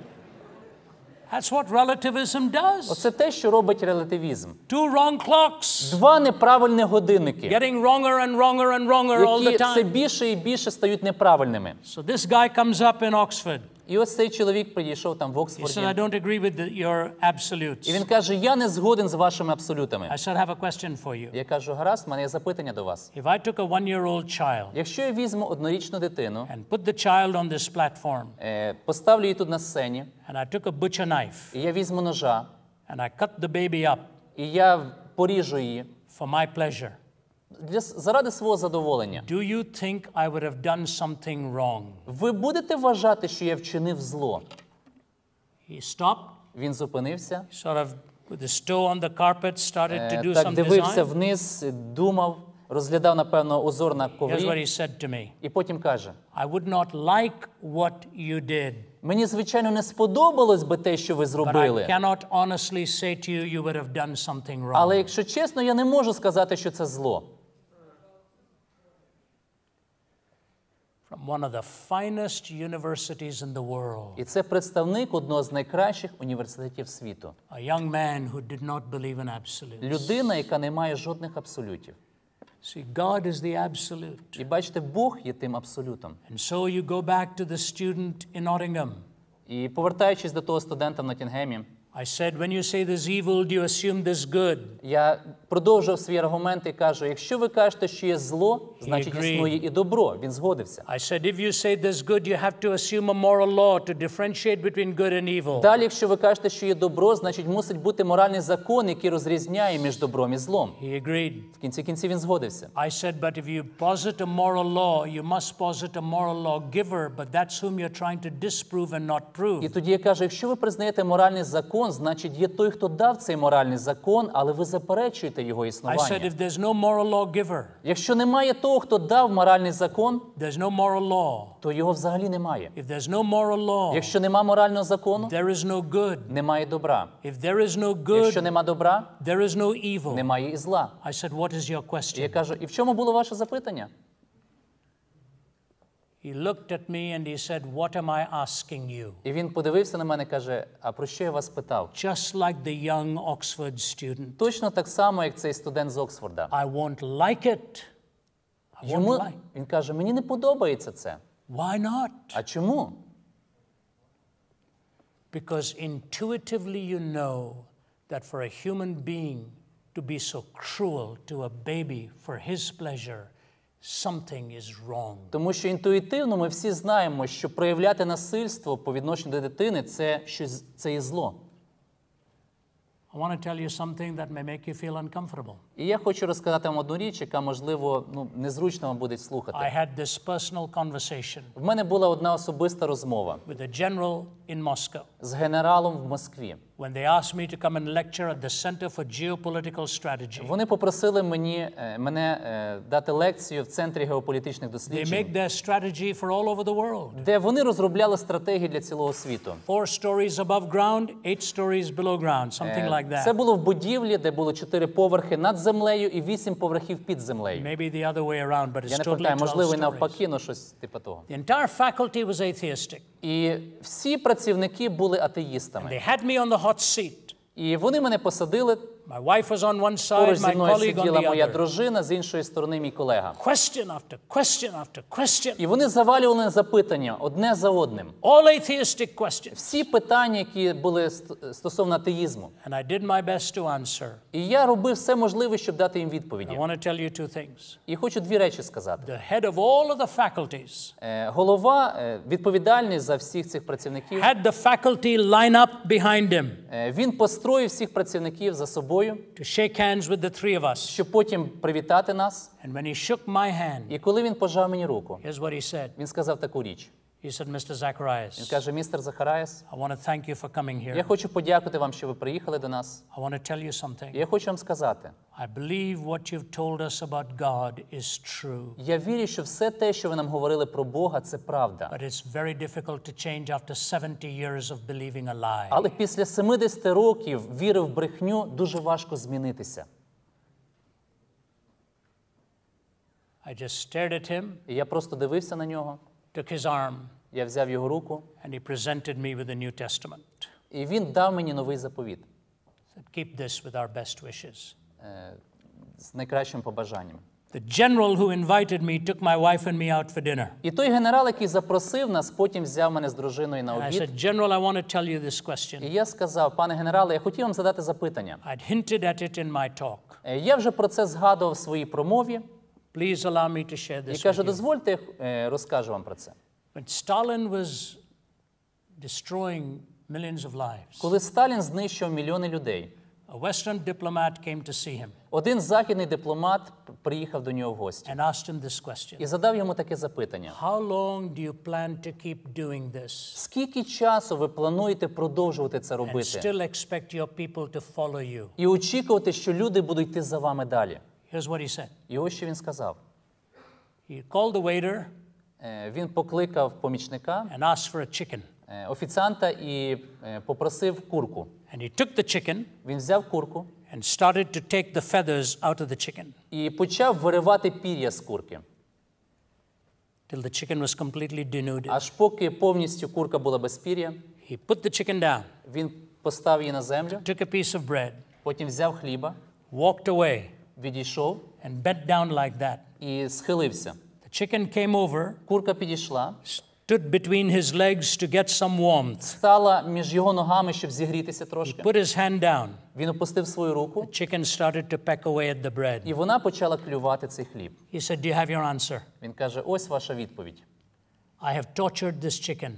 That's what relativism does. Оце те, що робить релятивізм. Two wrong clocks. Два неправильні годинники, Getting wronger and wronger and wronger all the які все time. більше і більше стають неправильними. So this guy comes up in Oxford. І ось цей чоловік підійшов там в He said, I Оксфорді. don't agree with your absolutes. І він каже, я не згоден з вашими абсолютами. I said, I have a question for you. Я кажу, гаразд, в мене є запитання до вас. If I took a 1-year-old child Якщо я візьму однорічну дитину, and put the child on this platform, поставлю її тут на сцені, and I took a butcher knife, і я візьму ножа, and I cut the baby up і я поріжу її for my pleasure, заради свого задоволення, do you think I would have done something wrong? ви будете вважати, що я вчинив зло? He stopped, Він зупинився, sort of with his toe on the carpet, started to do так some дивився design. вниз, думав, розглядав, напевно, узор на Here's what коврі, he said to me. і потім каже, I would not like what you did, мені, звичайно, не сподобалось би те, що ви but I зробили, cannot honestly say to you, you would have done something wrong. але, якщо чесно, я не можу сказати, що це зло. From one of the finest universities in the world, І це представник одного з найкращих університетів світу. a young man who did not believe in absolutes. Людина, яка не має жодних абсолютів. See, God is the absolute. І бачите, Бог є тим абсолютом. And so you go back to the student in Nottingham. І повертаючись до того студента в Ноттінгемі, I said, when you say there's evil, do you assume there's good? я продовжив свій аргумент і кажу, якщо ви кажете, що є зло, значить agreed. існує і добро. Він згодився. I said, if you say there's good, you have to assume a moral law to differentiate between good and evil. Далі, якщо ви кажете, що є добро, значить мусить бути моральний закон, який розрізняє між добром і злом. He agreed. В кінці кінців він згодився. I said, but if you posit a moral law, you must posit a moral lawgiver, but that's whom you're trying to disprove and not І prove. тоді я кажу, якщо ви признаєте моральний закон, закон, значить є той, хто дав цей моральний закон, але ви заперечуєте його I said, існування. if there's no moral lawgiver, Якщо немає того, хто дав моральний закон, there's no moral law. то його взагалі немає. If there's no moral law, Якщо нема морального закону, there is no good. немає добра. If there is no Якщо good, нема добра, there is no evil. немає і зла. I said, what is your І я question? кажу, і в чому було ваше запитання? He looked at me and he said, what am I asking you? І він подивився на мене і каже, а про що я вас питав? Just like the young Oxford student. Точно так само, як цей студент з Оксфорда. I won't like it. I won't Йому, like. він каже, мені не подобається це. Why not? А чому? Because intuitively you know that for a human being to be so cruel to a baby for his pleasure, something is wrong. Тому що інтуїтивно ми всі знаємо, що проявляти насильство по відношенню до дитини це є зло. I want to tell you something that may make you feel uncomfortable. І я хочу розказати вам одну річ, яка, можливо, незручно вам буде слухати. I had this personal conversation В мене була одна особиста розмова with a general in Moscow з генералом в Москві. when they asked me to come and lecture at the Center for Geopolitical Strategy. Вони попросили мене дати лекцію в Центрі геополітичних They досліджень, make their strategy for all over the world. де вони розробляли стратегії для цілого світу. 4 stories above ground, 8 stories below ground, something like Це that. було в будівлі, де було 4 поверхи над землею і 8 поверхів під землею. Maybe the other way around, but Я it's не totally пам'ятаю, 12 можливо, і stories. навпаки, але щось типу того. The entire faculty was atheistic. І всі працівники були атеїстами. They had me on the hot seat. І вони мене посадили, My wife was on one side, поруч зі my мною colleague on сиділа the моя other. дружина, з іншої сторони мій колега. Question after question after question. І вони завалювали запитання одне за одним. All atheistic questions. Всі питання, які були стосовно атеїзму. And I did my best to answer. І я робив все можливе, щоб дати їм I відповіді. want to tell you two things. І хочу дві речі сказати. The head of all of the faculties Голова, відповідальний за всіх цих працівників, had the faculty line up behind him він построїв всіх працівників за собою, to shake hands with the three of us. щоб потім привітати нас. And when he shook my hand, І коли він пожав мені руку, here's what he said. він сказав таку річ. He said, Mr. Він Zacharias, каже, містер Захариас, I want to thank you for coming я here. хочу подякувати вам, що ви приїхали до нас. I want to tell you І something. я хочу вам сказати, I believe what you've told us about God is true, я вірю, що все те, що ви нам говорили про Бога, це правда. but it's very difficult to change after 70 years of believing a lie. Але після 70 років віри в брехню дуже важко змінитися. I just stared at him, І я просто дивився на нього, took his arm, я взяв його руку, and he presented me with the New Testament. і він дав мені новий заповіт Said, keep this with our best wishes. з найкращим побажанням. The general who invited me took my wife and me out for dinner. І той генерал, який запросив нас, потім взяв мене з дружиною на And I обід. said, General, I want to tell you this І question. я сказав, пане генерале, я хотів вам задати запитання. I'd hinted at it in my talk. Я вже про це згадував в своїй промові. Please allow me to share І this кажу, with you. дозвольте, розкажу вам про це. When Stalin was destroying millions of lives, Коли Сталін знищив мільйони людей, a Western diplomat came to see him один західний дипломат приїхав до нього в гості and asked him this question. і задав йому таке запитання. How long do you plan to keep doing this Скільки часу ви плануєте продовжувати це and робити? still expect your people to follow you? І очікувати, що люди будуть йти за вами далі. Here's what he said. І ось що він сказав. He called the waiter Він покликав помічника, and asked for a chicken. офіціанта і попросив курку. And he took the chicken Він взяв курку and started to take the feathers out of the chicken і почав виривати пір'я з курки. till the chicken was completely denuded. Аж поки повністю курка була без пір'я, He put the chicken down, він поставив її на землю, took a piece of bread, потім взяв хліба, walked away, відійшов and bent down like that. і схилився. The chicken came over, Курка підійшла, stood between his legs to get some warmth. стала між його ногами, щоб зігрітися трошки. Put his hand down. Він опустив свою руку, The chicken started to peck away at the bread. і вона почала клювати цей хліб. He said, "Do you have your answer? Він каже, ось ваша відповідь. I have tortured this chicken.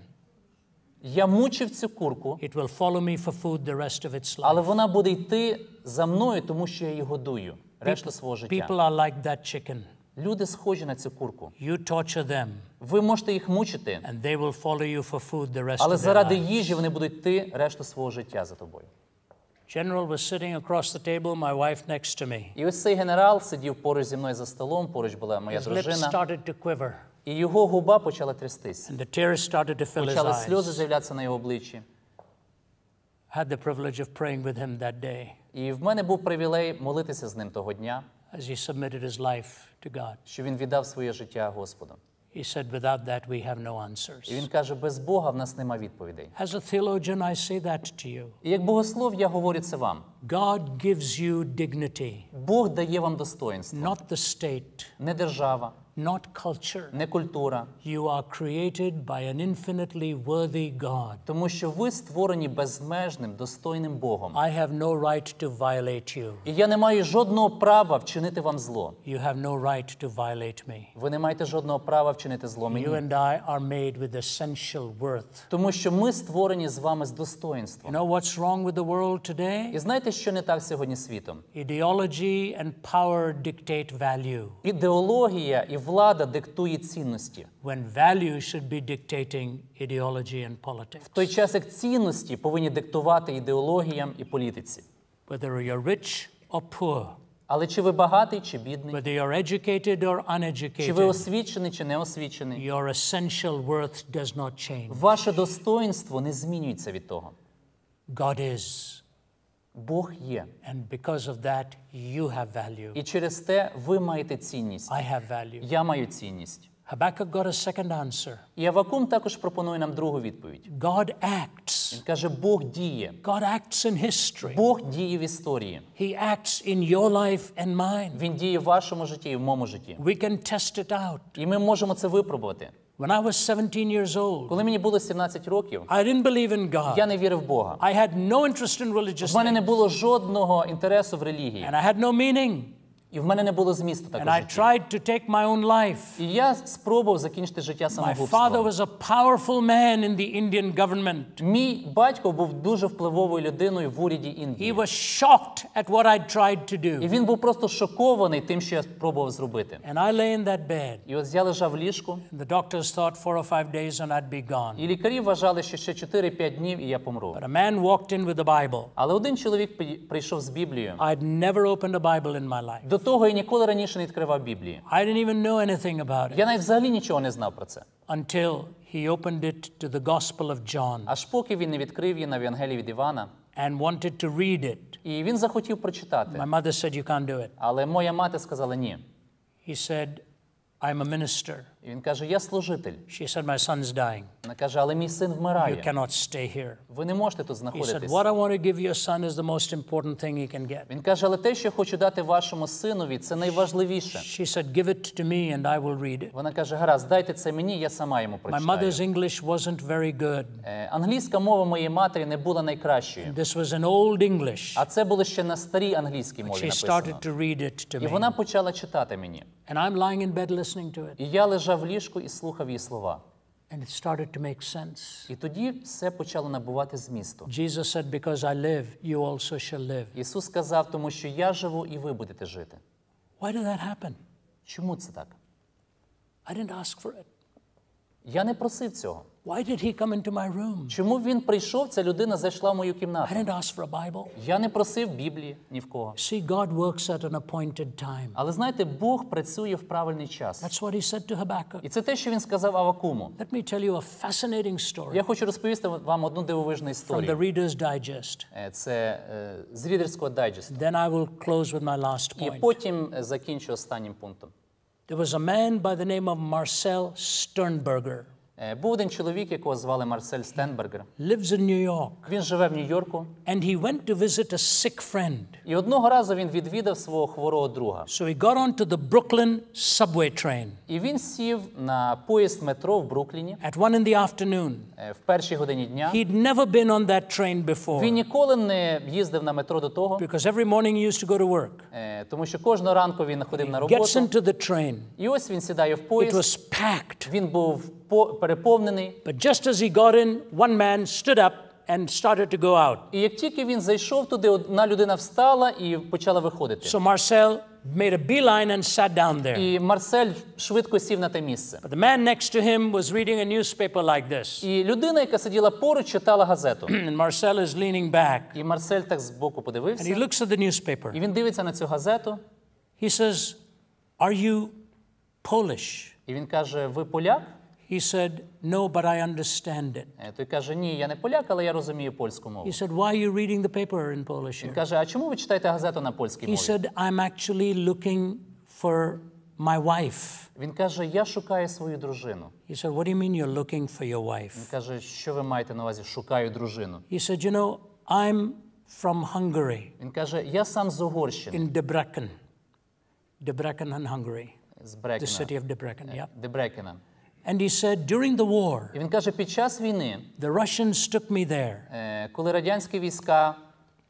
Я мучив цю курку, It will follow me for food the rest of its але life." вона буде йти за мною, тому що я її годую решту свого життя. People are like that chicken. Люди схожі на цю курку. You torture them, Ви можете їх мучити, and they will follow you for food the rest але of their заради life. їжі вони будуть йти решту свого життя за тобою. General was sitting across the table, my wife next to me. І ось цей генерал сидів поруч зі мною за столом, поруч була моя His lips дружина, started to quiver, і його губа почала трястись. and the tears started to fill his Почали сльози eyes. з'являтися на його обличчі. I had the privilege of praying with him that day І в мене був привілей молитися з ним того дня, as he submitted his life to God. що він віддав своє життя Господу. He said, without that, we have no answers. І він каже, без Бога в нас нема відповідей. As a theologian, I say that to you. І як богослов я говорю це вам. God gives you dignity, Бог дає вам достоинство. not the state, Не держава, not culture. не культура. You are created by an infinitely worthy God. Тому що ви створені безмежним, достойним Богом. I have no right to violate you. І я не маю жодного права вчинити вам зло. You have no right to violate me. Ви не маєте жодного права вчинити зло You мені. and I are made with essential worth. Тому що ми створені з вами з You достоинством. know what's wrong with the world І today? знаєте, що не так сьогодні світом? Ideology and power dictate value, Ідеологія і влада диктує цінності. when value should be dictating ideology and politics. В той час, як цінності повинні диктувати ідеологіям і політиці. Whether you're rich or poor, Але чи ви багатий, чи бідний? whether you're educated or Чи ви uneducated, освічений, чи не освічений? your essential worth does not change. Ваше достоинство не змінюється від того. God is, Бог є. and because of that, you have value. І через те ви маєте цінність. I have value. Я маю цінність. Habakkuk got a second answer. І Авакум також пропонує нам другу відповідь. God acts. Він каже, Бог діє. God acts in history. Бог діє в історії. He acts in your life and mine. Він діє в вашому житті і в моєму житті. We can test it out. І ми можемо це випробувати. When I was 17 years old, Коли мені було 17 років, I didn't believe in God. я не вірив в Бога. I had no interest in religious В мене не things. було жодного інтересу в релігії. And I had no meaning. І в мене не було змісту And також I в житті. tried to take my own life. І я спробував закінчити життя My самогубством. father was a powerful man in the Indian government. Мій батько був дуже впливовою людиною в уряді Індії. He was shocked at what I tried to І do. він був просто шокований тим, що я спробував зробити. And I lay in that bed. І ось я лежав в ліжку, The doctors thought 4 or 5 days and I'd be gone. і лікарі вважали, що ще 4-5 днів і я помру. But a man walked in with the Bible. Але один чоловік прийшов з Біблією. I'd never opened a Bible in my life. До того я ніколи раніше не відкривав Біблії. I didn't even know anything about it Я навіть взагалі нічого не знав про це. until he opened it to the Gospel of John Аж поки він не відкрив її на Євангелії від Івана, and wanted to read it. і він захотів прочитати. My mother said, you can't do it. Але моя мати сказала ні. He said, I'm a minister. І він каже, я служитель. She said, my son's dying. Вона каже, але мій син You вмирає. cannot stay here. Ви не можете тут He said, знаходитись. what I want to give your son is the most important thing he can get. Він каже, але те, що я хочу дати вашому синові, це найважливіше. She said, give it to me and I will read it. Вона каже, гаразд, дайте це мені, я сама йому My mother's прочитаю. English wasn't very good. Англійська мова моєї матері не була найкращою. This was an old English. А це було ще на старій англійській мові She написано. started to read it to І me. вона почала читати мені. And I'm lying in bed listening to it. І я лежав в ліжку і слухав її слова. And it started to make sense. І тоді все почало набувати змісту. Jesus said, because I live, you also shall live. Ісус сказав, тому що я живу і ви будете жити. Why did that happen? Чому це так? I didn't ask for it. Я не просив цього. Why did he come into my room? Чому він прийшов, ця людина зайшла в мою I кімнату? didn't ask for a Bible. Я не просив Біблії ні в кого. See, God works at an appointed time. Але знаєте, Бог працює в правильний час. That's what he said to Habakkuk. І це те, що він сказав Авакуму. Let me tell you a fascinating story Я хочу розповісти вам одну дивовижну from the історію. Reader's Digest. Це з рідерського дайджесту. Then I will close with my last І point. потім закінчу останнім пунктом. There was a man by the name of Marcel Sternberger. Був один чоловік, якого звали Марсель Стенбергер. Lives in New York. Він живе в Нью-Йорку. And he went to visit a sick friend. І одного разу він відвідав свого хворого друга. So he got onto the Brooklyn subway train І він сів на поїзд метро в Брукліні at 1 in the afternoon. в першій годині дня. He'd never been on that train before Він ніколи не їздив на метро до того, because every morning he used to go to work. тому що кожного ранку він ходив на Gets роботу. into the train. І ось він сідає в It поїзд. was packed. Він був переповнений. But just as he got in, one man stood up and started to go out. І як тільки він зайшов туди, одна людина встала і почала виходити. So Marcel made a beeline and sat down there. І Марсель швидко сів на те місце. But the man next to him was reading a newspaper like this. І людина, яка сиділа поруч, читала газету. And Marcel is leaning back. І Марсель так збоку And he подивився. looks at the newspaper. І він дивиться на цю газету. He says, "Are you Polish?" І він каже, ви поляк? He said, "No, but I understand it." Той каже, ні, я не поляк, але я розумію польську мову. He said, "Why are you reading the paper in Polish Він here?" каже, а чому ви читаєте газету на польській He мові? said, "I'm actually looking for my wife." Він каже, я шукаю свою дружину. He said, "What do you mean you're looking for your wife?" Він каже, що ви маєте на увазі, шукаю дружину? He said, "You know, I'm from Hungary, Він каже, я сам з Угорщини, in Debrecen. Debrecen in Hungary. з The Брекена. city of Debrecen, yeah. Дебрекена. And he said, during the war, І він каже, під час війни, the Russians took me there коли радянські війська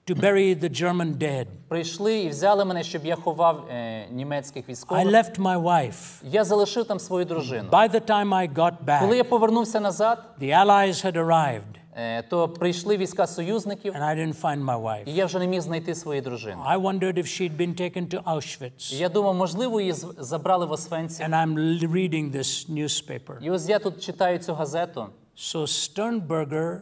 to bury the German dead. прийшли і взяли мене, щоб я ховав німецьких I військових, left my wife. я залишив там свою дружину. By the time I got Коли я back, повернувся назад, the Allies had arrived, то прийшли війська союзників, and I didn't find my і wife. я вже не міг знайти свою дружину. I wondered if she'd been taken to І Auschwitz. я думав, можливо, її забрали в Освенцим. And I'm reading this newspaper. І ось я тут читаю цю газету, So Sternberger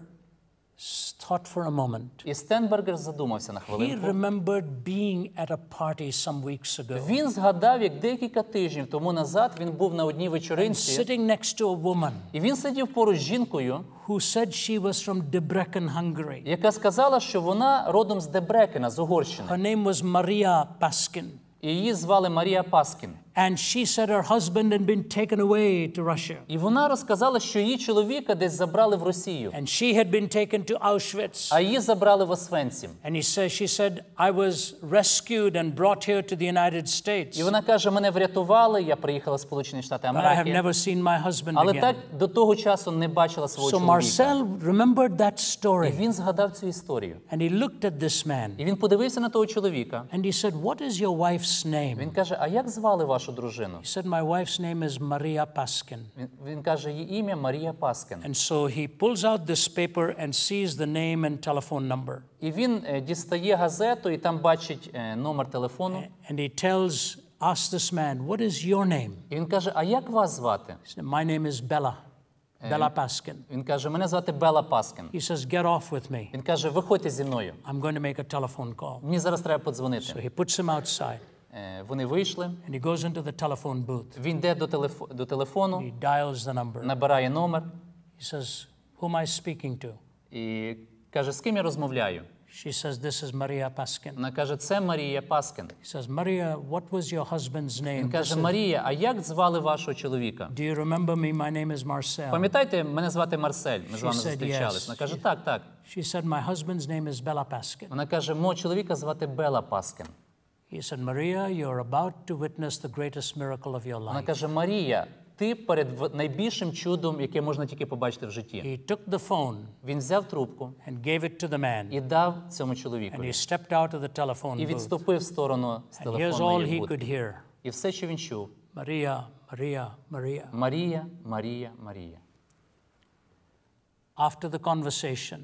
thought for a moment. і Стенбергер задумався на He хвилинку. remembered being at a party some weeks ago, Він згадав, як декілька тижнів тому назад він був на одній вечоринці, sitting next to a woman і він сидів поруч з жінкою, who said she was from Debrecen, Hungary. яка сказала, що вона родом з Дебрекена, з Угорщини. Her name was Maria Paskin. І її звали Марія Паскін. And she said her husband had been taken away to Russia. І вона розказала, що її чоловіка десь забрали в Росію, And she had been taken to Auschwitz. а її забрали в Освенцим. And she said, I was rescued and brought here to the United States. І вона каже, мене врятували, я приїхала в Сполучені Штати But I have Америки, never seen my husband але again. так до того часу не бачила свого So чоловіка. Marcel remembered that І story. він згадав цю історію. And he looked at this man. І він подивився на того чоловіка. And he said, what is your wife's name? Він каже, а як звали вашу дружину? He said, my wife's name is Maria Paskin. Він каже, її ім'я Марія Паскін. And so he pulls out this paper and sees the name and telephone number. І він дістає газету і там бачить номер телефону. And he asks this man, what is your name? І він каже, а як вас звати? He said, my name is Bella. Bella Paskin. Він каже, мене звати Бела Паскін. He says, get off with me. Він каже, виходьте зі мною. I'm going to make a telephone call. Мені зараз треба So подзвонити. he puts him outside Вони вийшли. and he goes into the telephone booth. Він йде до телефону, He dials the number. набирає номер He says, who am I speaking to? і каже, з ким я розмовляю? She says, this is Maria Paskin. Вона каже, це Марія Паскін. He says, Maria, what was your husband's name? Він каже, Марія, а як звали вашого чоловіка? Do you remember me? My name is Marcel. Пам'ятаєте, мене звати Марсель, ми з вами She said зустрічались. yes. Вона каже, так, так. She said, my husband's name is Bella Paskin. Вона каже, мого чоловіка звати Бела Паскін. He said, Maria, you're about to witness the greatest miracle of your Вона life. каже, Марія, ти перед найбільшим чудом, яке можна тільки побачити в житті. He took the phone Він взяв трубку and gave it to the man. і дав цьому And he чоловікові. stepped out of the telephone І booth. відступив в сторону з And here's all телефонної he будки. could hear. І все, що він чув, Maria, Maria, Maria. Марія, Марія, Марія. After the conversation,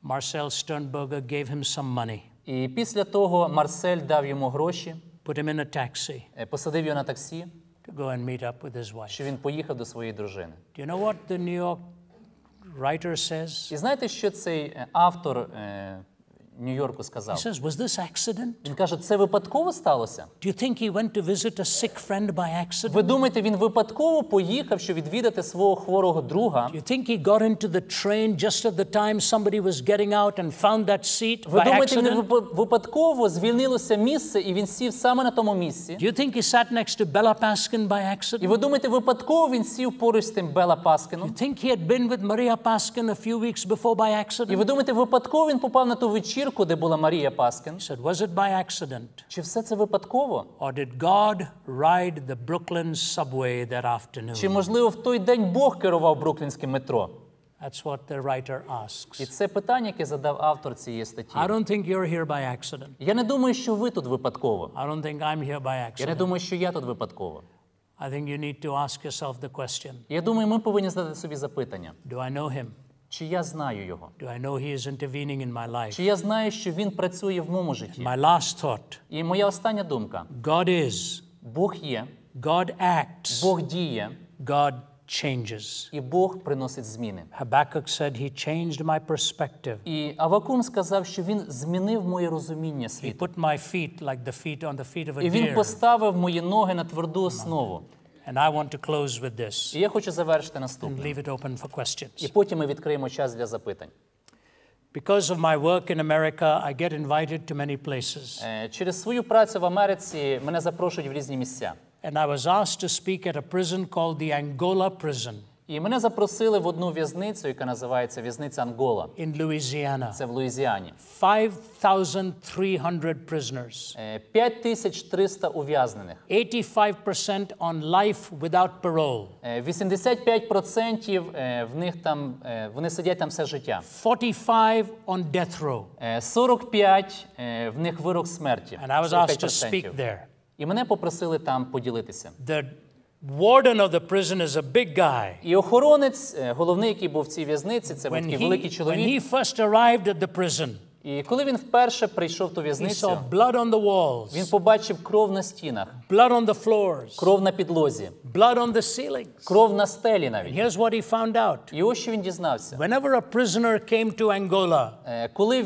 Marcel Sternberger gave him some money, І після того Марсель дав йому гроші, put him in a taxi посадив його на таксі, to go and meet up with his wife. що він поїхав до своєї дружини. Do you know what the New York writer says? І знаєте, що цей автор Нью-Йорку сказав? He says, was this accident? Він каже, це випадково сталося? Do you think he went to visit a sick friend by accident? Ви думаєте, він випадково поїхав, щоб відвідати свого хворого друга? Do you think he got into the train just at the time somebody was getting out and found that seat Ви by думаєте, він accident? випадково звільнилося місце, і він сів саме на тому місці? Do you think he sat next to Bella Paskin by І accident? ви думаєте, випадково він сів поруч з тим Бела Паскіном? Do you think he had been with Maria Paskin a few weeks before by І accident? ви думаєте, випадково він попав на ту вечірку, де була Марія Паскін? He said, was it by accident? Чи все це випадково? Or did God ride the Brooklyn subway that afternoon? Чи, можливо, в той день Бог керував бруклінським метро? That's what the writer І asks. це питання, яке задав автор цієї статті. I don't think you're here by accident. Я не думаю, що ви тут випадково. I don't think I'm here by Я не accident. думаю, що я тут випадково. I think you need to ask yourself the question, Я думаю, ми повинні задати собі запитання. do I know him? Чи я знаю Його? Do I know He is intervening in my life? Чи я знаю, що Він працює в моєму житті? My last thought, І моя остання думка. God is, Бог є, God acts, Бог діє, God changes. і Бог приносить зміни. Habakkuk said, He changed my perspective. І Авакум сказав, що Він змінив моє розуміння He світу. put my feet like the feet on the feet of a І Він deer. поставив мої ноги на тверду основу. And I want to close with this І я хочу завершити and наступне. leave it open for І questions. потім ми відкриємо час для запитань. Because of my work in America, I get invited to many places. Через свою працю в Америці мене запрошують в різні місця. And I was asked to speak at a prison called the Angola prison І мене запросили в одну в'язницю, яка називається в'язниця Ангола. in Louisiana. Це в Луїзіані. 5,300 prisoners. 5300 ув'язнених. 85% on life without parole. 85% в них там, вони сидять там все життя. 45 on death row. 45 в них вирок смерті. And I was asked to 45%. speak there. І мене попросили там поділитися. The warden of the prison is a big guy. І охоронець, головний, який був в цій в'язниці, це був When такий великий he чоловік. first arrived at the prison, І коли він вперше прийшов в ту he в'язницю, saw blood on the він walls, побачив кров на стінах, blood on the floors, кров на підлозі, blood on the ceilings. кров на стелі навіть. Here's what he found out. І ось що він дізнався. Whenever a prisoner came to Angola, Коли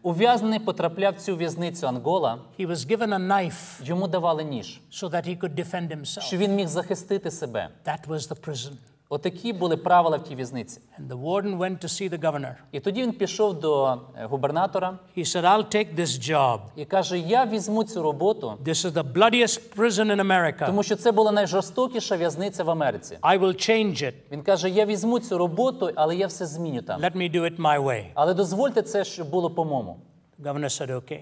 ув'язнений потрапляв в цю в'язницю Ангола, he was given a knife йому давали ніж, so that he could defend himself. що він міг захистити себе. That was the prison. Отакі були правила в тій в'язниці. And the warden went to see the governor. І тоді він пішов до губернатора He said, I'll take this job. і каже, я візьму цю роботу, This is the bloodiest prison in America. тому що це була найжорстокіша в'язниця в Америці. I will change it. Він каже, я візьму цю роботу, але я все зміню там. Let me do it my way. Але дозвольте це, щоб було по-моєму. The governor said, okay.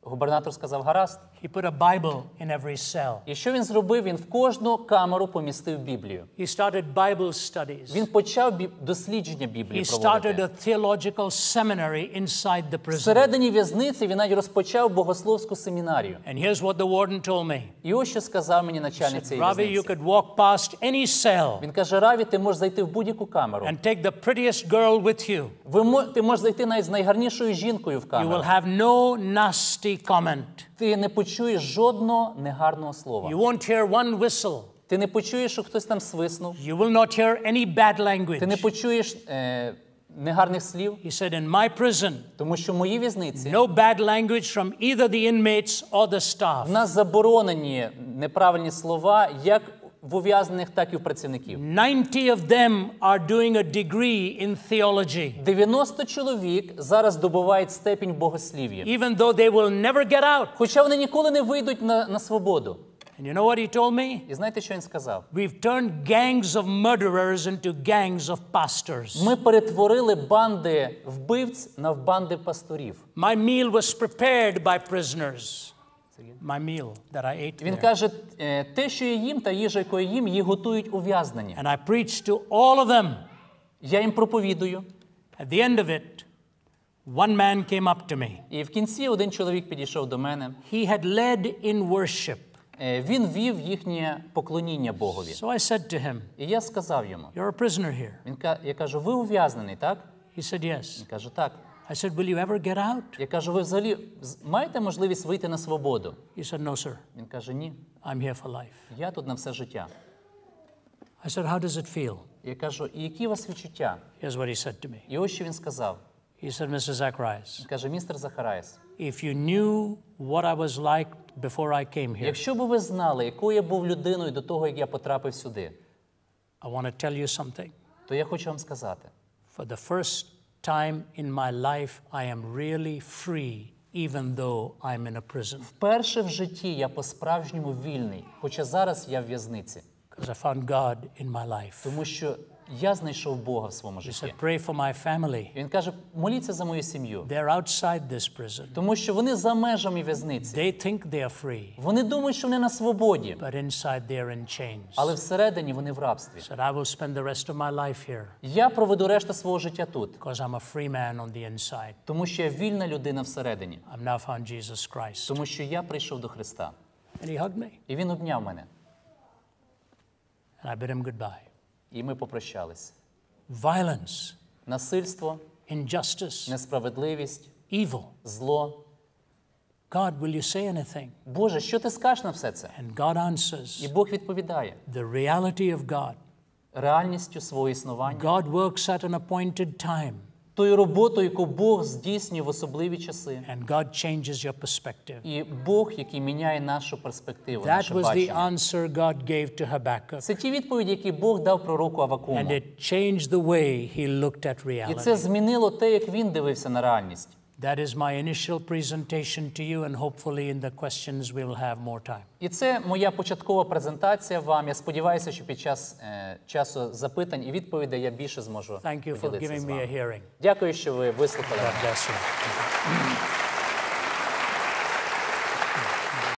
Губернатор сказав, гаразд. He put a Bible in every cell. І що він зробив? Він в кожну камеру помістив Біблію. He started Bible studies. Він почав дослідження Біблії He started проводити. a theological seminary inside the prison. Всередині в'язниці він навіть розпочав богословську семінарію. And here's what the warden told me. І ось що сказав мені начальник цієї Ravi, you в'язниці. could walk past any cell Він каже, Раві, ти можеш зайти в будь-яку камеру. and take the prettiest girl with you. Ти можеш зайти навіть з найгарнішою жінкою в You камеру. will have no nasty comment. Ти не почуєш жодного негарного слова. You won't hear one whistle. Ти не почуєш, що хтось там свиснув. You will not hear any bad Ти не language. почуєш негарних слів. He said, in my prison, Тому що в моїй в'язниці no bad language from either the inmates or the в staff. нас заборонені неправильні слова як в ув'язнених, так і в працівників. 90 of them are doing a degree in theology, 90 чоловік зараз добувають степінь в богослів'ї. even though they will never get out. Хоча вони ніколи не вийдуть на свободу. And you know what he told me? І знаєте, що він сказав? We've turned gangs of murderers into gangs of pastors. Ми перетворили банди вбивць на банди пасторів. My meal was prepared by prisoners. My meal that I ate Він there. каже, те, що я їм, та їжа, яку я їм, її готують ув'язнені. And I preached to all of them. Я їм проповідую. At the end of it, one man came up to me. І в кінці один чоловік підійшов до мене. He had led in worship. Він вів їхнє поклоніння Богові. So I said to him, І я сказав йому, you're a prisoner here. я кажу, ви ув'язнений, так? He said, yes. Він каже, так. I said, will you ever get out? Я кажу, ви взагалі маєте можливість вийти на свободу? He said, no, sir. Він каже, ні, I'm here for life. я тут на все життя. I said, how does it feel? Я кажу, і які у вас відчуття? Here's what he said to me. І ось що він сказав. He said, Mr. Zacharias, Він каже, містер Захариас, if you knew what I was like before I came here, якщо б ви знали, якою я був людиною до того, як я потрапив сюди, I want to tell you something. то я хочу вам сказати. For the first time in my life, I am really free, even though I'm in a prison. Вперше в житті я по-справжньому вільний, хоча зараз я в в'язниці. Because I found God in my life. Тому що я знайшов Бога в своєму He житті. said, pray for my family. І він каже, моліться за мою сім'ю. They're outside this prison. Тому що вони за межами в'язниці. They think they are free, Вони думають, що вони на свободі, but inside they're in chains. але всередині вони в рабстві. Said, I will spend the rest of my life here Я проведу решту свого життя тут, because I'm a free man on the inside. тому що я вільна людина всередині. I've now found Jesus Christ. Тому що я прийшов до Христа. And he hugged me. І він обняв мене. And I bid him goodbye. І ми попрощались. Violence насильство, injustice, несправедливість, evil. зло. God, will you say anything? Боже, що ти скажеш на все це? And God answers, І Бог відповідає the reality of God. реальністю свого існування, God works at an appointed time, тою роботою, яку Бог здійснює в особливі часи. and God changes your perspective. І Бог, який міняє нашу перспективу, That наше was the бачення. answer God gave to Habakkuk, Це ті відповіді, які Бог дав пророку Авакуму. and it changed the way he looked at І це reality. змінило те, як він дивився на реальність. That is my initial presentation to you, and hopefully in the questions we will have more time. І це моя початкова презентація вам. Я сподіваюся, що під час часу запитань і відповідей я більше зможу Thank you for поділитися giving з me a вами. hearing. Дякую, що ви вислухали. God bless you.